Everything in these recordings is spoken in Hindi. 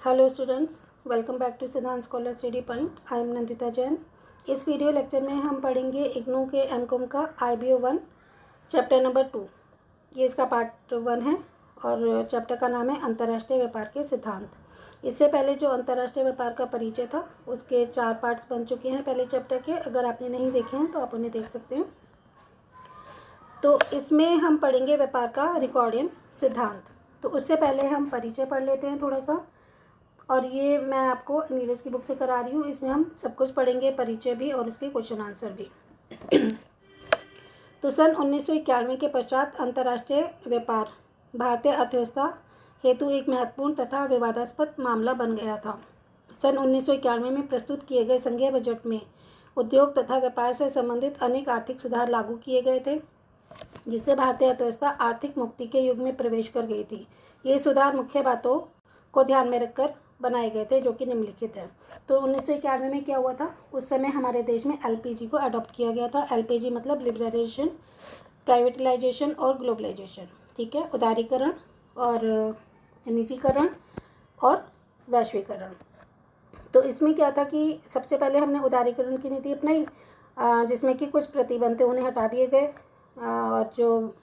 Hello students, welcome back to Siddhant scholar study point. I am Nandita Jain. इस वीडियो लेक्चर में हम पढ़ेंगे इग्नू के एमकॉम का IBO 1 चैप्टर नंबर 2। ये इसका पार्ट 1 है और चैप्टर का नाम है अंतर्राष्ट्रीय व्यापार के सिद्धांत। इससे पहले जो अंतर्राष्ट्रीय व्यापार का परिचय था उसके 4 पार्ट्स बन चुके हैं पहले चैप्टर के। अगर आपने नहीं देखे हैं तो आप उन्हें देख सकते हैं। तो इसमें हम पढ़ेंगे व्यापार का रिकॉर्ड एंड सिद्धांत। तो उससे पहले हम परिचय पढ़ लेते हैं थोड़ा सा, और ये मैं आपको नीरज की बुक से करा रही हूँ। इसमें हम सब कुछ पढ़ेंगे, परिचय भी और उसके क्वेश्चन आंसर भी। तो सन 1991 के पश्चात अंतर्राष्ट्रीय व्यापार भारतीय अर्थव्यवस्था हेतु एक महत्वपूर्ण तथा विवादास्पद मामला बन गया था। सन 1991 में प्रस्तुत किए गए संघीय बजट में उद्योग तथा व्यापार से संबंधित अनेक आर्थिक सुधार लागू किए गए थे, जिससे भारतीय अर्थव्यवस्था आर्थिक मुक्ति के युग में प्रवेश कर गई थी। ये सुधार मुख्य बातों को ध्यान में रखकर बनाए गए थे, जो कि निम्नलिखित है। तो 1991 में क्या हुआ था? उस समय हमारे देश में LPG को अडॉप्ट किया गया था। LPG मतलब लिबरलाइजेशन, प्राइवेटलाइजेशन और ग्लोबलाइजेशन। ठीक है, उदारीकरण और निजीकरण और वैश्वीकरण। तो इसमें क्या था कि सबसे पहले हमने उदारीकरण की नीति अपनाई, जिसमें कि कुछ प्रतिबंध थे उन्हें हटा दिए गए। जो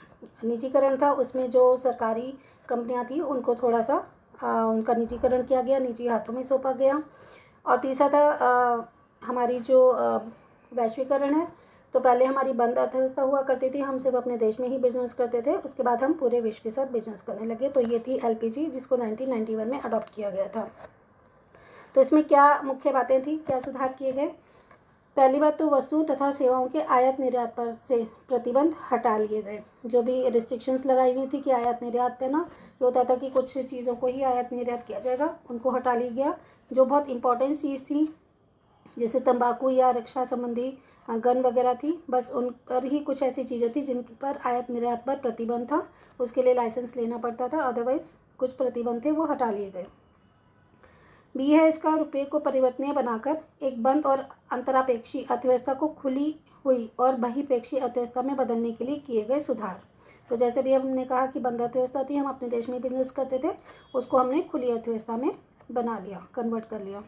निजीकरण था उसमें जो सरकारी कंपनियां थी उनको थोड़ा सा उनका निजीकरण किया गया, निजी हाथों में सौंपा गया। और तीसरा था हमारी जो वैश्वीकरण है। तो पहले हमारी बंद अर्थव्यवस्था हुआ करती थी, हम सिर्फ अपने देश में ही बिजनेस करते थे। उसके बाद हम पूरे विश्व के साथ बिजनेस करने लगे। तो ये थी LPG, जिसको 1991 में अडॉप्ट किया गया था। तो इसमें क्या मुख्य बातें थी, क्या सुधार किए गए? पहली बात तो वस्तुओं तथा सेवाओं के आयात निर्यात पर से प्रतिबंध हटा लिए गए। जो भी रिस्ट्रिक्शंस लगाई हुई थी कि आयात निर्यात पे ना, ये होता था कि कुछ चीज़ों को ही आयात निर्यात किया जाएगा, उनको हटा लिया गया। जो बहुत इंपॉर्टेंट चीज़ थी जैसे तंबाकू या रक्षा संबंधी गन वगैरह थी, बस उन पर ही कुछ ऐसी चीज़ें थी जिन पर आयात निर्यात पर प्रतिबंध था, उसके लिए लाइसेंस लेना पड़ता था। अदरवाइज़ कुछ प्रतिबंध थे वो हटा लिए गए। बी है इसका रुपये को परिवर्तनीय बनाकर एक बंद और अंतरापेक्षी अर्थव्यवस्था को खुली हुई और बहिपेक्षी अर्थव्यवस्था में बदलने के लिए किए गए सुधार। तो जैसे भी हमने कहा कि बंद अर्थव्यवस्था थी, हम अपने देश में बिजनेस करते थे, उसको हमने खुली अर्थव्यवस्था में बना लिया, कन्वर्ट कर लिया।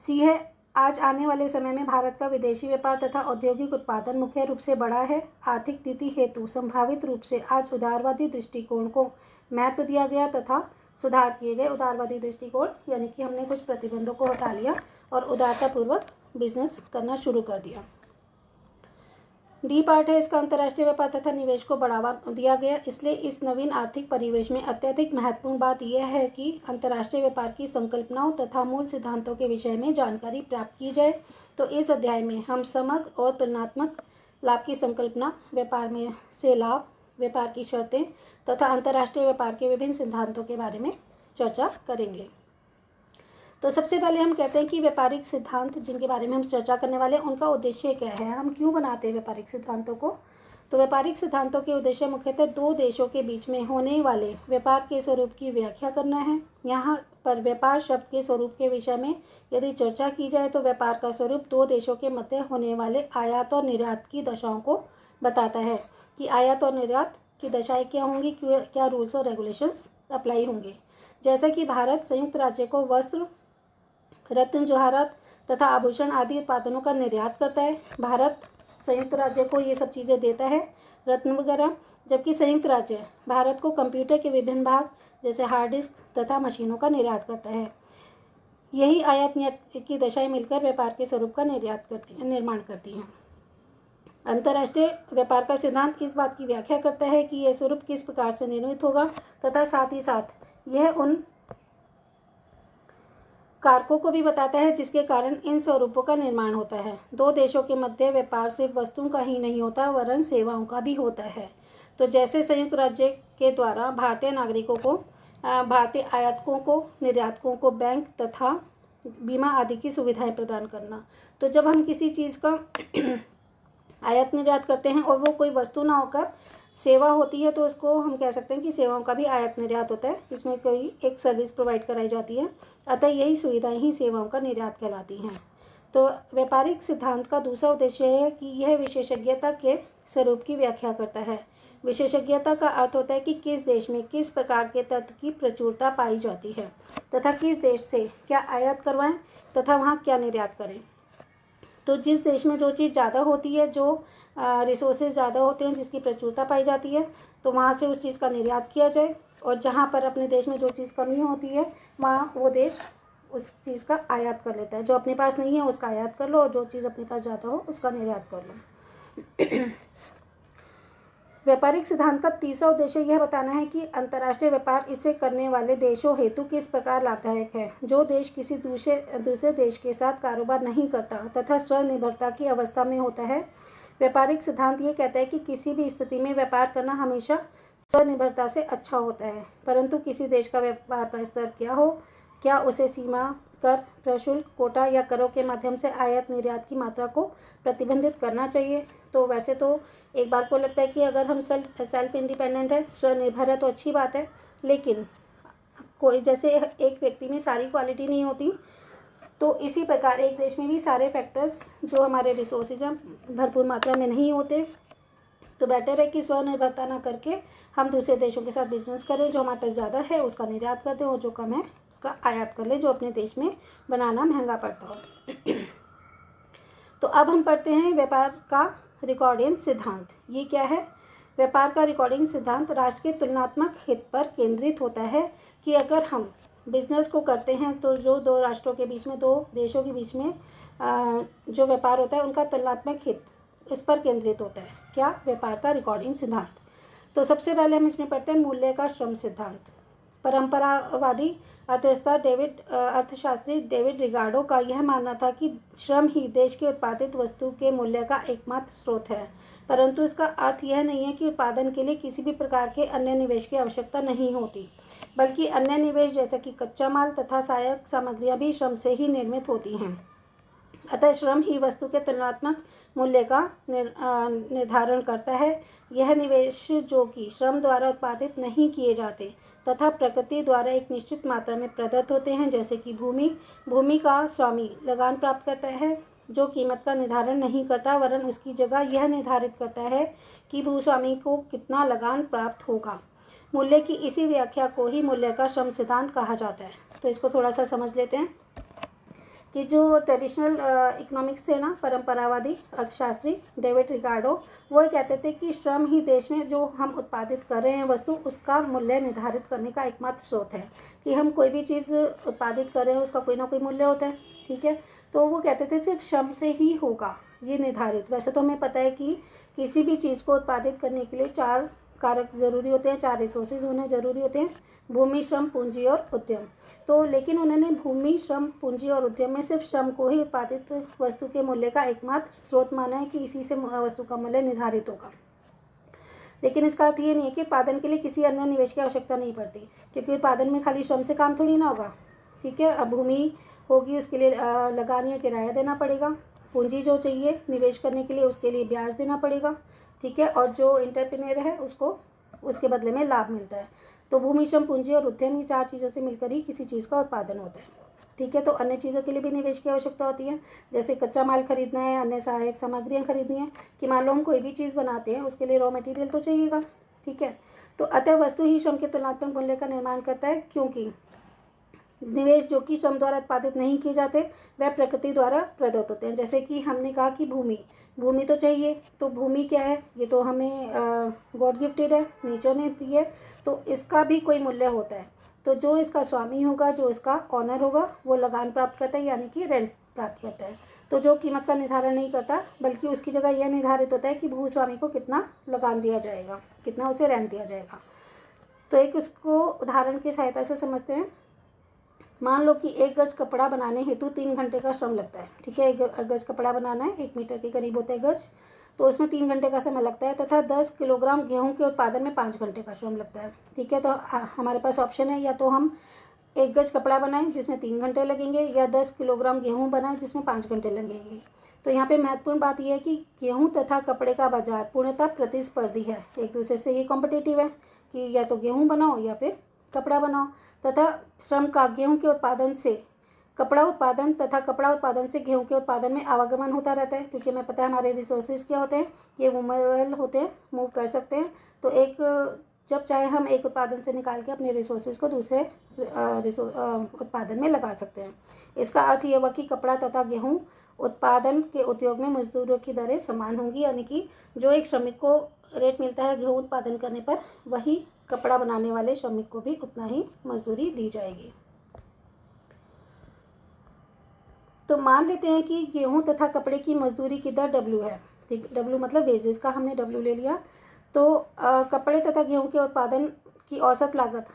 सी है आज आने वाले समय में भारत का विदेशी व्यापार तथा औद्योगिक उत्पादन मुख्य रूप से बढ़ा है। आर्थिक नीति हेतु संभावित रूप से आज उदारवादी दृष्टिकोण को महत्व दिया गया तथा सुधार किए गए। उदारवादी दृष्टिकोण यानी कि हमने कुछ प्रतिबंधों को हटा लिया और उदारतापूर्वक बिजनेस करना शुरू कर दिया। डी पार्ट है इसका अंतर्राष्ट्रीय व्यापार तथा निवेश को बढ़ावा दिया गया। इसलिए इस नवीन आर्थिक परिवेश में अत्यधिक महत्वपूर्ण बात यह है कि अंतर्राष्ट्रीय व्यापार की संकल्पनाओं तथा मूल सिद्धांतों के विषय में जानकारी प्राप्त की जाए। तो इस अध्याय में हम समग्र और तुलनात्मक लाभ की संकल्पना, व्यापार में से लाभ, व्यापार की शर्तें तथा अंतर्राष्ट्रीय व्यापार के विभिन्न सिद्धांतों के बारे में चर्चा करेंगे। तो सबसे पहले हम कहते हैं कि व्यापारिक सिद्धांत जिनके बारे में हम चर्चा करने वाले हैं उनका उद्देश्य क्या है, हम क्यों बनाते हैं व्यापारिक सिद्धांतों को। तो व्यापारिक सिद्धांतों के उद्देश्य मुख्यतः दो देशों के बीच में होने वाले व्यापार के स्वरूप की व्याख्या करना है। यहाँ पर व्यापार शब्द के स्वरूप के विषय में यदि चर्चा की जाए तो व्यापार का स्वरूप दो देशों के मध्य होने वाले आयात और निर्यात की दशाओं को बताता है कि आयात और निर्यात की दशाएं क्या होंगी, क्या रूल्स और रेगुलेशंस अप्लाई होंगे। जैसा कि भारत संयुक्त राज्य को वस्त्र, रत्न जवाहरात तथा आभूषण आदि उत्पादनों का निर्यात करता है। भारत संयुक्त राज्य को ये सब चीज़ें देता है, रत्न वगैरह, जबकि संयुक्त राज्य भारत को कंप्यूटर के विभिन्न भाग जैसे हार्ड डिस्क तथा मशीनों का निर्यात करता है। यही आयात निर्यात की दशाएं मिलकर व्यापार के स्वरूप का निर्माण करती हैं। अंतर्राष्ट्रीय व्यापार का सिद्धांत इस बात की व्याख्या करता है कि यह स्वरूप किस प्रकार से निर्मित होगा तथा साथ ही साथ यह उन कारकों को भी बताता है जिसके कारण इन स्वरूपों का निर्माण होता है। दो देशों के मध्य व्यापार सिर्फ वस्तुओं का ही नहीं होता वरन सेवाओं का भी होता है। तो जैसे संयुक्त राज्य के द्वारा भारतीय नागरिकों को, भारतीय आयातकों को, निर्यातकों को बैंक तथा बीमा आदि की सुविधाएं प्रदान करना। तो जब हम किसी चीज़ का आयात निर्यात करते हैं और वो कोई वस्तु ना होकर सेवा होती है तो उसको हम कह सकते हैं कि सेवाओं का भी आयात निर्यात होता है। इसमें कोई एक सर्विस प्रोवाइड कराई जाती है, अतः यही सुविधाएं ही सेवाओं का निर्यात कहलाती हैं। तो व्यापारिक सिद्धांत का दूसरा उद्देश्य है कि यह विशेषज्ञता के स्वरूप की व्याख्या करता है। विशेषज्ञता का अर्थ होता है कि किस देश में किस प्रकार के तत्व की प्रचुरता पाई जाती है तथा किस देश से क्या आयात करवाएं तथा वहाँ क्या निर्यात करें। तो जिस देश में जो चीज़ ज़्यादा होती है, जो रिसोर्सेज ज़्यादा होते हैं, जिसकी प्रचुरता पाई जाती है, तो वहाँ से उस चीज़ का निर्यात किया जाए, और जहाँ पर अपने देश में जो चीज़ कमी होती है वहाँ वो देश उस चीज़ का आयात कर लेता है। जो अपने पास नहीं है उसका आयात कर लो, और जो चीज़ अपने पास ज़्यादा हो उसका निर्यात कर लो। व्यापारिक सिद्धांत का तीसरा उद्देश्य यह बताना है कि अंतर्राष्ट्रीय व्यापार इसे करने वाले देशों हेतु किस प्रकार लाभदायक है। जो देश किसी दूसरे देश के साथ कारोबार नहीं करता तथा स्वनिर्भरता की अवस्था में होता है, व्यापारिक सिद्धांत ये कहता है कि किसी भी स्थिति में व्यापार करना हमेशा स्वनिर्भरता से अच्छा होता है, परंतु किसी देश का व्यापार का स्तर क्या हो, क्या उसे सीमा, कर, प्रशुल्क, कोटा या करों के माध्यम से आयात निर्यात की मात्रा को प्रतिबंधित करना चाहिए। तो वैसे तो एक बार को लगता है कि अगर हम सेल्फ इंडिपेंडेंट है, स्वनिर्भर है, तो अच्छी बात है, लेकिन कोई जैसे एक व्यक्ति में सारी क्वालिटी नहीं होती, तो इसी प्रकार एक देश में भी सारे फैक्टर्स जो हमारे रिसोर्सेज हैं भरपूर मात्रा में नहीं होते। तो बेटर है कि स्वनिर्भरता ना करके हम दूसरे देशों के साथ बिजनेस करें, जो हमारे पास ज़्यादा है उसका निर्यात कर दें और जो कम है उसका आयात कर लें, जो अपने देश में बनाना महंगा पड़ता हो। तो अब हम पढ़ते हैं व्यापार का रिकॉर्डिंग सिद्धांत। ये क्या है? व्यापार का रिकॉर्डिंग सिद्धांत राष्ट्र के तुलनात्मक हित पर केंद्रित होता है कि अगर हम बिजनेस को करते हैं तो जो दो राष्ट्रों के बीच में, दो देशों के बीच में जो व्यापार होता है उनका तुलनात्मक हित इस पर केंद्रित होता है। क्या? व्यापार का रिकॉर्डिंग सिद्धांत। तो सबसे पहले हम इसमें पढ़ते हैं मूल्य का श्रम सिद्धांत। परंपरावादी अर्थशास्त्री डेविड रिगार्डो का यह मानना था कि श्रम ही देश के उत्पादित वस्तु के मूल्य का एकमात्र स्रोत है, परंतु इसका अर्थ यह नहीं है कि उत्पादन के लिए किसी भी प्रकार के अन्य निवेश की आवश्यकता नहीं होती, बल्कि अन्य निवेश जैसे कि कच्चा माल तथा सहायक सामग्रियां भी श्रम से ही निर्मित होती हैं। अतः श्रम ही वस्तु के तुलनात्मक मूल्य का निर्धारण करता है। यह निवेश जो कि श्रम द्वारा उत्पादित नहीं किए जाते तथा प्रकृति द्वारा एक निश्चित मात्रा में प्रदत्त होते हैं, जैसे कि भूमि का स्वामी लगान प्राप्त करता है, जो कीमत का निर्धारण नहीं करता, वरन उसकी जगह यह निर्धारित करता है कि भूस्वामी को कितना लगान प्राप्त होगा। मूल्य की इसी व्याख्या को ही मूल्य का श्रम सिद्धांत कहा जाता है। तो इसको थोड़ा सा समझ लेते हैं कि जो ट्रेडिशनल इकोनॉमिक्स थे ना, परंपरावादी अर्थशास्त्री डेविड रिगार्डो, वो कहते थे कि श्रम ही देश में जो हम उत्पादित कर रहे हैं वस्तु, उसका मूल्य निर्धारित करने का एकमात्र स्रोत है। कि हम कोई भी चीज़ उत्पादित कर रहे हैं उसका कोई ना कोई मूल्य होता है, ठीक है। तो वो कहते थे सिर्फ श्रम से ही होगा ये निर्धारित। वैसे तो हमें पता है कि किसी भी चीज़ को उत्पादित करने के लिए 4 कारक ज़रूरी होते हैं, 4 रिसोर्सेज होने ज़रूरी होते हैं: भूमि, श्रम, पूंजी और उद्यम। तो लेकिन उन्होंने भूमि, श्रम, पूंजी और उद्यम में सिर्फ श्रम को ही उत्पादित वस्तु के मूल्य का एकमात्र स्रोत माना है कि इसी से वस्तु का मूल्य निर्धारित होगा। लेकिन इसका अर्थ ये नहीं है कि उत्पादन के लिए किसी अन्य निवेश की आवश्यकता नहीं पड़ती, क्योंकि उत्पादन में खाली श्रम से काम थोड़ी ना होगा, ठीक है। अब भूमि होगी, उसके लिए लगान या किराया देना पड़ेगा। पूंजी जो चाहिए निवेश करने के लिए, उसके लिए ब्याज देना पड़ेगा, ठीक है। और जो एंटरप्रेन्योर है उसको उसके बदले में लाभ मिलता है। तो भूमि, श्रम, पूंजी और उद्यम, ये 4 चीज़ों से मिलकर ही किसी चीज़ का उत्पादन होता है, ठीक है। तो अन्य चीज़ों के लिए भी निवेश की आवश्यकता होती है, जैसे कच्चा माल खरीदना है, अन्य सहायक सामग्रियाँ खरीदनी है, कि मान लो हम कोई भी चीज़ बनाते हैं उसके लिए रॉ मटेरियल तो चाहिएगा, ठीक है। तो अतः वस्तु ही श्रम के तुलनात्मक मूल्य का निर्माण करता है, क्योंकि निवेश जो कि श्रम द्वारा उत्पादित नहीं किए जाते वह प्रकृति द्वारा प्रदत्त होते हैं। जैसे कि हमने कहा कि भूमि तो चाहिए, तो भूमि क्या है? ये तो हमें गॉड गिफ्टेड है, नेचर ने दी है, तो इसका भी कोई मूल्य होता है। तो जो इसका स्वामी होगा, जो इसका ऑनर होगा, वो लगान प्राप्त करता है, यानी कि रेंट प्राप्त करता है। तो जो कीमत का निर्धारण नहीं करता, बल्कि उसकी जगह यह निर्धारित होता है कि भूस्वामी को कितना लगान दिया जाएगा, कितना उसे रेंट दिया जाएगा। तो एक उसको उदाहरण की सहायता से समझते हैं। मान लो कि 1 गज कपड़ा बनाने हेतु 3 घंटे का श्रम लगता है, ठीक है। 1 गज कपड़ा बनाना है, 1 मीटर के करीब होता है गज, तो उसमें 3 घंटे का समय लगता है, तथा 10 किलोग्राम गेहूं के उत्पादन में 5 घंटे का श्रम लगता है, ठीक है। तो हमारे पास ऑप्शन है, या तो हम 1 गज कपड़ा बनाएं जिसमें 3 घंटे लगेंगे, या 10 किलोग्राम गेहूँ बनाएं जिसमें 5 घंटे लगेंगे। तो यहाँ पे महत्वपूर्ण बात यह है कि गेहूँ तथा कपड़े का बाजार पूर्णतः प्रतिस्पर्धी है, एक दूसरे से ये कॉम्पिटिटिव है कि या तो गेहूँ बनाओ या फिर कपड़ा बनाओ, तथा श्रम का गेहूं के उत्पादन से कपड़ा उत्पादन तथा कपड़ा उत्पादन से गेहूं के उत्पादन में आवागमन होता रहता है, क्योंकि हमें पता है हमारे रिसोर्सेज क्या होते हैं, ये मूवेबल होते हैं, मूव कर सकते हैं। तो एक जब चाहे हम एक उत्पादन से निकाल के अपने रिसोर्सेज को दूसरे उत्पादन में लगा सकते हैं। इसका अर्थ ये हुआ कि कपड़ा तथा गेहूँ उत्पादन के उद्योग में मजदूरों की दरें समान होंगी, यानी कि जो एक श्रमिक को रेट मिलता है गेहूँ उत्पादन करने पर, वही कपड़ा बनाने वाले श्रमिक को भी उतना ही मजदूरी दी जाएगी। तो मान लेते हैं कि गेहूं तथा कपड़े की मजदूरी की दर W है। ठीक, W मतलब वेजेस का हमने W ले लिया। तो कपड़े तथा गेहूं के उत्पादन की औसत लागत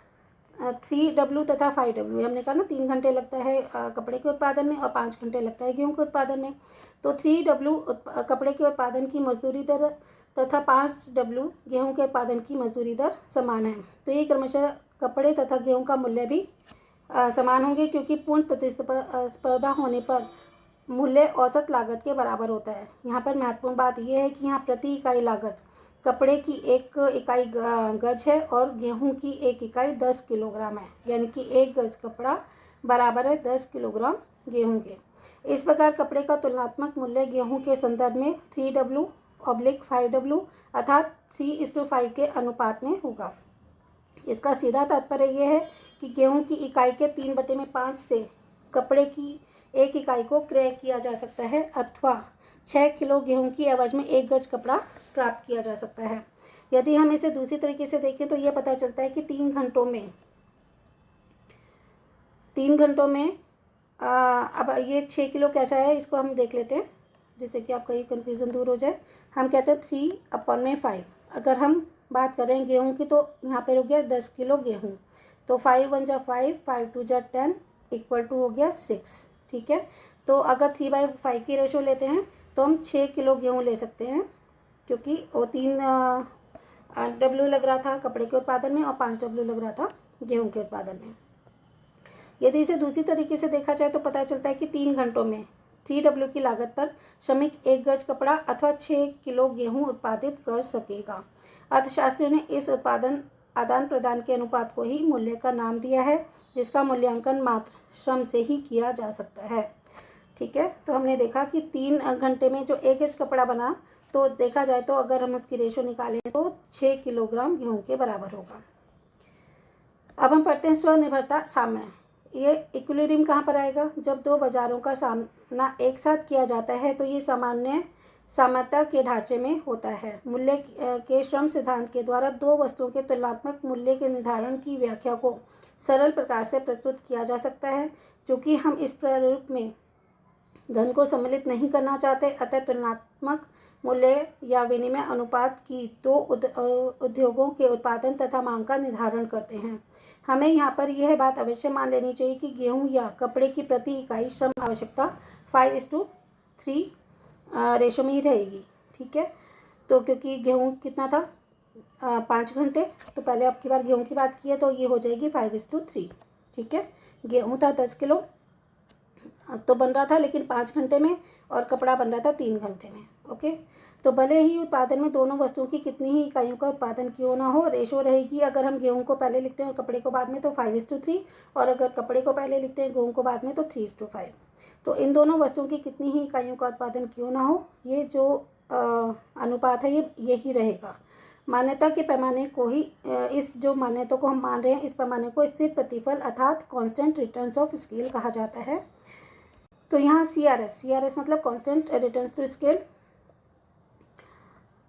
3W तथा 5W है। हमने कहा ना 3 घंटे लगता है कपड़े के उत्पादन में और 5 घंटे लगता है गेहूं के उत्पादन में। तो 3W कपड़े के उत्पादन की मजदूरी दर तथा 5W गेहूं के उत्पादन की मजदूरी दर समान है। तो ये क्रमशः कपड़े तथा गेहूं का मूल्य भी समान होंगे, क्योंकि पूर्ण प्रतिस्पर्धा होने पर मूल्य औसत लागत के बराबर होता है। यहाँ पर महत्वपूर्ण बात यह है कि यहाँ प्रति इकाई लागत कपड़े की 1 इकाई गज है और गेहूं की 1 इकाई 10 किलोग्राम है, यानी कि 1 गज कपड़ा बराबर है 10 किलोग्राम गेहूं के। इस प्रकार कपड़े का तुलनात्मक मूल्य गेहूं के संदर्भ में 3W/5W अर्थात 3:5 के अनुपात में होगा। इसका सीधा तात्पर्य यह है कि गेहूं की इकाई के 3/5 से कपड़े की 1 इकाई को क्रय किया जा सकता है, अथवा 6 किलो गेहूं की एवज में 1 गज कपड़ा प्राप्त किया जा सकता है। यदि हम इसे दूसरी तरीके से देखें तो यह पता चलता है कि 3 घंटों में अब ये 6 किलो कैसा है इसको हम देख लेते हैं, जिससे कि आपका ये कन्फ्यूज़न दूर हो जाए। हम कहते हैं 3/5। अगर हम बात कर रहे हैं गेहूं की, तो यहाँ पर हो गया 10 किलो गेहूं, तो 5 1 जा 5, 5 2 जा 10 इक्वल टू हो गया 6। ठीक है, तो अगर 3/5 की रेशो लेते हैं तो हम 6 किलो गेहूं ले सकते हैं, क्योंकि वो 3W लग रहा था कपड़े के उत्पादन में और 5W लग रहा था गेहूं के उत्पादन में। यदि इसे दूसरी तरीके से देखा जाए तो पता चलता है कि 3 घंटों में 3W की लागत पर श्रमिक 1 गज कपड़ा अथवा 6 किलो गेहूं उत्पादित कर सकेगा। अर्थशास्त्रियों ने इस उत्पादन आदान प्रदान के अनुपात को ही मूल्य का नाम दिया है, जिसका मूल्यांकन मात्र श्रम से ही किया जा सकता है। ठीक है, तो हमने देखा कि 3 घंटे में जो 1 गज कपड़ा बना, तो देखा जाए तो अगर हम उसकी रेशो निकालें तो 6 किलोग्राम गेहूं के बराबर होगा। अब हम पढ़ते हैं स्वनिर्भरता साम्य। ये इक्विलिब्रियम कहाँ पर आएगा? जब दो बाजारों का सामना एक साथ किया जाता है तो ये साम्यता के ढांचे में होता है। मूल्य के श्रम सिद्धांत के द्वारा दो वस्तुओं के तुलनात्मक मूल्य के निर्धारण की व्याख्या को सरल प्रकार से प्रस्तुत किया जा सकता है। चूँकि हम इस प्रारूप में धन को सम्मिलित नहीं करना चाहते, अतः तुलनात्मक मूल्य या विनिमय अनुपात की दो उद्योगों के उत्पादन तथा मांग का निर्धारण करते हैं। हमें यहाँ पर यह बात अवश्य मान लेनी चाहिए कि गेहूं या कपड़े की प्रति इकाई श्रम आवश्यकता 5:3 रेशो में ही रहेगी। ठीक है, तो क्योंकि गेहूं कितना था 5 घंटे, तो पहले अब की बार गेहूं की बात की है तो ये हो जाएगी 5:3। ठीक है, गेहूं था 10 किलो तो बन रहा था, लेकिन 5 घंटे में, और कपड़ा बन रहा था 3 घंटे में। ओके, तो भले ही उत्पादन में दोनों वस्तुओं की कितनी ही इकाइयों का उत्पादन क्यों ना हो, रेशो रहेगी। अगर हम गेहूं को पहले लिखते हैं और कपड़े को बाद में तो 5:3, और अगर कपड़े को पहले लिखते हैं गेहूं को बाद में तो 3:5। तो इन दोनों वस्तुओं की कितनी ही इकाइयों का उत्पादन क्यों ना हो, ये जो अनुपात है ये यही रहेगा। मान्यता के पैमाने को ही इस जो मान्यता को हम मान रहे हैं, इस पैमाने को स्थिर प्रतिफल अर्थात कांस्टेंट रिटर्न्स ऑफ स्केल कहा जाता है। तो यहाँ CRS मतलब कांस्टेंट रिटर्न्स टू स्केल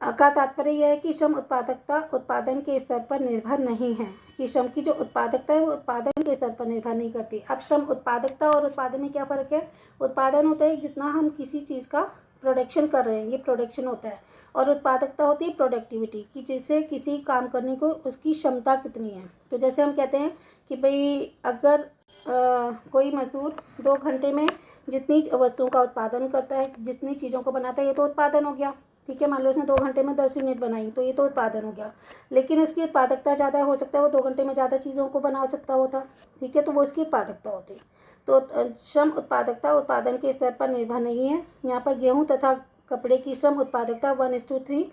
का तात्पर्य यह है कि श्रम उत्पादकता उत्पादन के स्तर पर निर्भर नहीं है, कि श्रम की जो उत्पादकता है वो उत्पादन के स्तर पर निर्भर नहीं करती। अब श्रम उत्पादकता और उत्पादन में क्या फ़र्क है? उत्पादन होता है जितना हम किसी चीज़ का प्रोडक्शन कर रहे हैं, ये प्रोडक्शन होता है, और उत्पादकता होती है प्रोडक्टिविटी, कि जैसे किसी काम करने को उसकी क्षमता कितनी है। तो जैसे हम कहते हैं कि भाई अगर कोई मजदूर 2 घंटे में जितनी वस्तुओं का उत्पादन करता है, जितनी चीज़ों को बनाता है, ये तो उत्पादन हो गया। ठीक है, मान लो उसने 2 घंटे में 10 यूनिट बनाई, तो ये तो उत्पादन हो गया। लेकिन उसकी उत्पादकता ज़्यादा हो सकता है, वो 2 घंटे में ज़्यादा चीज़ों को बना सकता होता। ठीक है, तो वो उसकी उत्पादकता होती। तो श्रम उत्पादकता उत्पादन के स्तर पर निर्भर नहीं है। यहाँ पर गेहूँ तथा कपड़े की श्रम उत्पादकता 1:3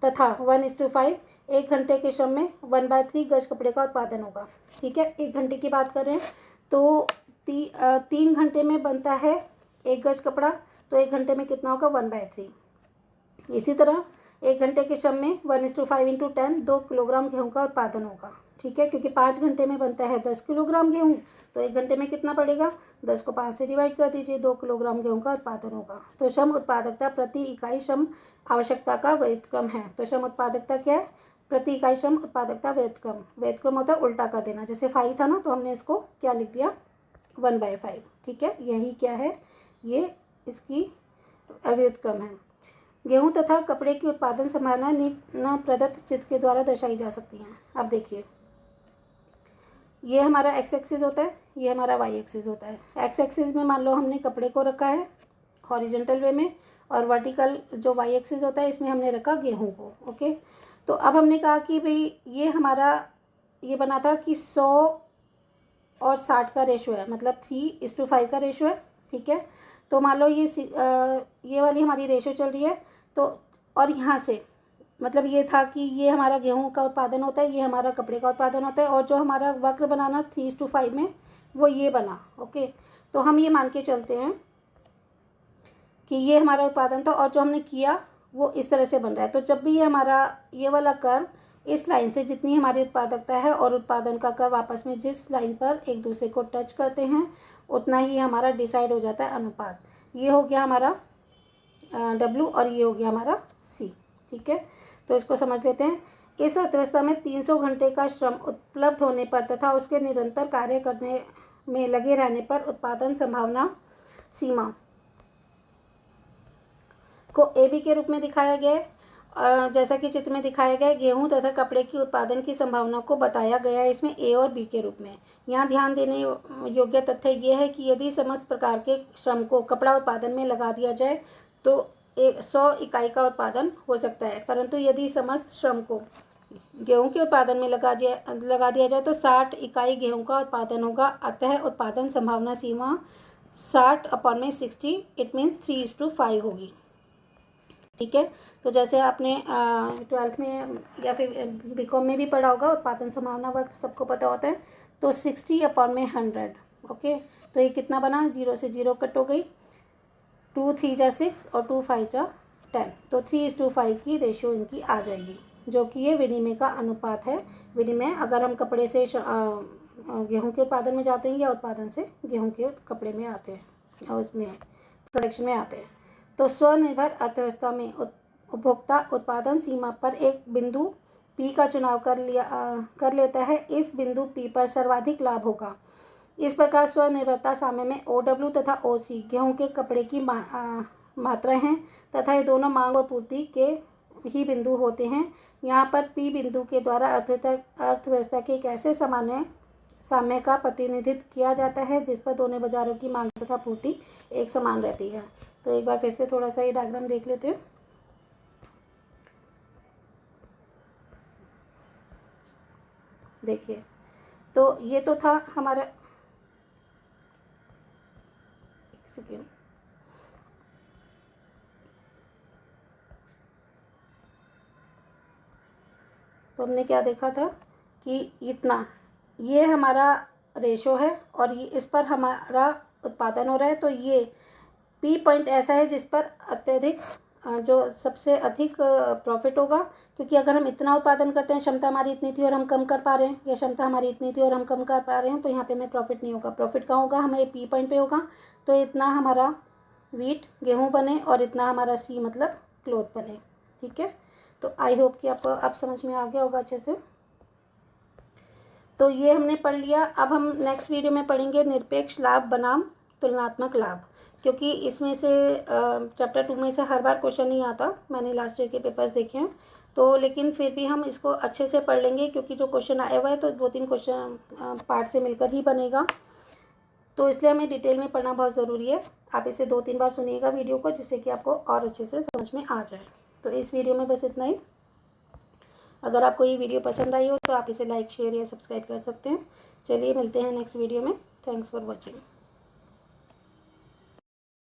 तथा 1:5 1 घंटे के श्रम में 1/3 गज कपड़े का उत्पादन होगा। ठीक है, 1 घंटे की बात कर रहे हैं तो 3 घंटे में बनता है 1 गज कपड़ा, तो 1 घंटे में कितना होगा 1/3। इसी तरह 1 घंटे के श्रम में 1:5 × 10 2 किलोग्राम गेहूँ का उत्पादन होगा। ठीक है, क्योंकि 5 घंटे में बनता है 10 किलोग्राम गेहूँ, तो 1 घंटे में कितना पड़ेगा, 10 को 5 से डिवाइड कर दीजिए, 2 किलोग्राम गेहूँ का उत्पादन होगा। तो श्रम उत्पादकता प्रति इकाई श्रम आवश्यकता का व्युत्क्रम है। तो श्रम उत्पादकता क्या है, प्रति इकाई श्रम उत्पादकता व्युत्क्रम। व्युत्क्रम होता है उल्टा कर देना, जैसे 5 था ना, तो हमने इसको क्या लिख दिया 1/5। ठीक है, यही क्या है, ये इसकी व्युत्क्रम है। गेहूं तथा कपड़े की उत्पादन संभावना निम्न प्रदत्त चित्र के द्वारा दर्शाई जा सकती हैं। अब देखिए, ये हमारा एक्स एक्सिस होता है, ये हमारा वाई एक्सिस होता है। एक्स एक्सिस में मान लो हमने कपड़े को रखा है हॉरिजॉन्टल वे में, और वर्टिकल जो वाई एक्सिस होता है इसमें हमने रखा गेहूं को। ओके, तो अब हमने कहा कि भाई ये हमारा ये बना था कि 100 और 60 का रेशो है, मतलब 3:5 का रेशो है। ठीक है, तो मान लो ये वाली हमारी रेशो चल रही है, तो और यहाँ से मतलब ये था कि ये हमारा गेहूं का उत्पादन होता है, ये हमारा कपड़े का उत्पादन होता है, और जो हमारा वक्र बनाना 3:5 में वो ये बना। ओके, तो हम ये मान के चलते हैं कि ये हमारा उत्पादन था, और जो हमने किया वो इस तरह से बन रहा है। तो जब भी ये हमारा ये वाला कर्व इस लाइन से जितनी हमारी उत्पादकता है और उत्पादन का कर्व आपस में जिस लाइन पर एक दूसरे को टच करते हैं, उतना ही हमारा डिसाइड हो जाता है अनुपात। ये हो गया हमारा W और ये हो गया हमारा C। ठीक है, तो इसको समझ लेते हैं। इस अर्थव्यवस्था में 300 घंटे का श्रम उपलब्ध होने पर तथा उसके निरंतर कार्य करने में लगे रहने पर उत्पादन संभावना सीमा को AB के रूप में दिखाया गया है। जैसा कि चित्र में दिखाया गया है, गेहूं तथा कपड़े की उत्पादन की संभावना को बताया गया है इसमें A और B के रूप में। यहाँ ध्यान देने योग्य तथ्य ये है कि यदि समस्त प्रकार के श्रम को कपड़ा उत्पादन में लगा दिया जाए तो 100 इकाई का उत्पादन हो सकता है, परंतु यदि समस्त श्रम को गेहूं के उत्पादन में लगा दिया जाए तो 60 इकाई गेहूं का उत्पादन होगा। अतः उत्पादन संभावना सीमा 60/60 इट मीन्स 3:5 होगी। ठीक है, तो जैसे आपने 12th में या फिर BCom में भी पढ़ा होगा, उत्पादन संभावना वक्त सबको पता होता है, तो 60/100। ओके, तो ये कितना बना, 0 से 0 कट हो गई, 2 3 जा 6 और 2 5 जा 10, तो 3:5 की रेशियो इनकी आ जाएगी, जो कि ये विनिमय का अनुपात है। विनिमय अगर हम कपड़े से गेहूं के उत्पादन में जाते हैं या उत्पादन से गेहूं के कपड़े में आते हैं और उसमें प्रोडक्शन में आते हैं। तो स्वनिर्भर अर्थव्यवस्था में उपभोक्ता उत्पादन सीमा पर एक बिंदु P का चुनाव कर लेता है। इस बिंदु P पर सर्वाधिक लाभ होगा। इस प्रकार स्वनिर्भरता साम्य में OW तथा OC गेहूं के कपड़े की मात्रा हैं तथा ये दोनों मांग और पूर्ति के ही बिंदु होते हैं। यहाँ पर P बिंदु के द्वारा अर्थव्यवस्था के एक ऐसे साम्य का प्रतिनिधित्व किया जाता है जिस पर दोनों बाजारों की मांग तथा पूर्ति एक समान रहती है। तो एक बार फिर से थोड़ा सा ये डायग्राम देख लेते हैं। देखिए, तो ये तो था हमारा, एक सेकेंड, तो हमने क्या देखा था कि इतना ये हमारा रेशो है और ये इस पर हमारा उत्पादन हो रहा है। तो ये P पॉइंट ऐसा है जिस पर अत्यधिक जो सबसे अधिक प्रॉफिट होगा, क्योंकि अगर हम इतना उत्पादन करते हैं, क्षमता हमारी इतनी थी और हम कम कर पा रहे हैं, या क्षमता हमारी इतनी थी और हम कम कर पा रहे हैं, तो यहाँ पे हमें प्रॉफिट नहीं होगा। प्रॉफिट कहाँ होगा, हमें P पॉइंट पे होगा। तो इतना हमारा वीट गेहूँ बने और इतना हमारा C मतलब क्लोथ बने। ठीक है, तो आई होप कि आपको अब समझ में आ गया होगा अच्छे से। तो ये हमने पढ़ लिया। अब हम नेक्स्ट वीडियो में पढ़ेंगे निरपेक्ष लाभ बनाम तुलनात्मक लाभ, क्योंकि इसमें से चैप्टर 2 में से हर बार क्वेश्चन नहीं आता। मैंने लास्ट ईयर के पेपर्स देखे हैं, तो लेकिन फिर भी हम इसको अच्छे से पढ़ लेंगे, क्योंकि जो क्वेश्चन आया हुआ है तो 2-3 क्वेश्चन पार्ट से मिलकर ही बनेगा, तो इसलिए हमें डिटेल में पढ़ना बहुत ज़रूरी है। आप इसे 2-3 बार सुनिएगा वीडियो को, जिससे कि आपको और अच्छे से समझ में आ जाए। तो इस वीडियो में बस इतना ही। अगर आपको ये वीडियो पसंद आई हो तो आप इसे लाइक, शेयर या सब्सक्राइब कर सकते हैं। चलिए मिलते हैं नेक्स्ट वीडियो में। Thanks for watching.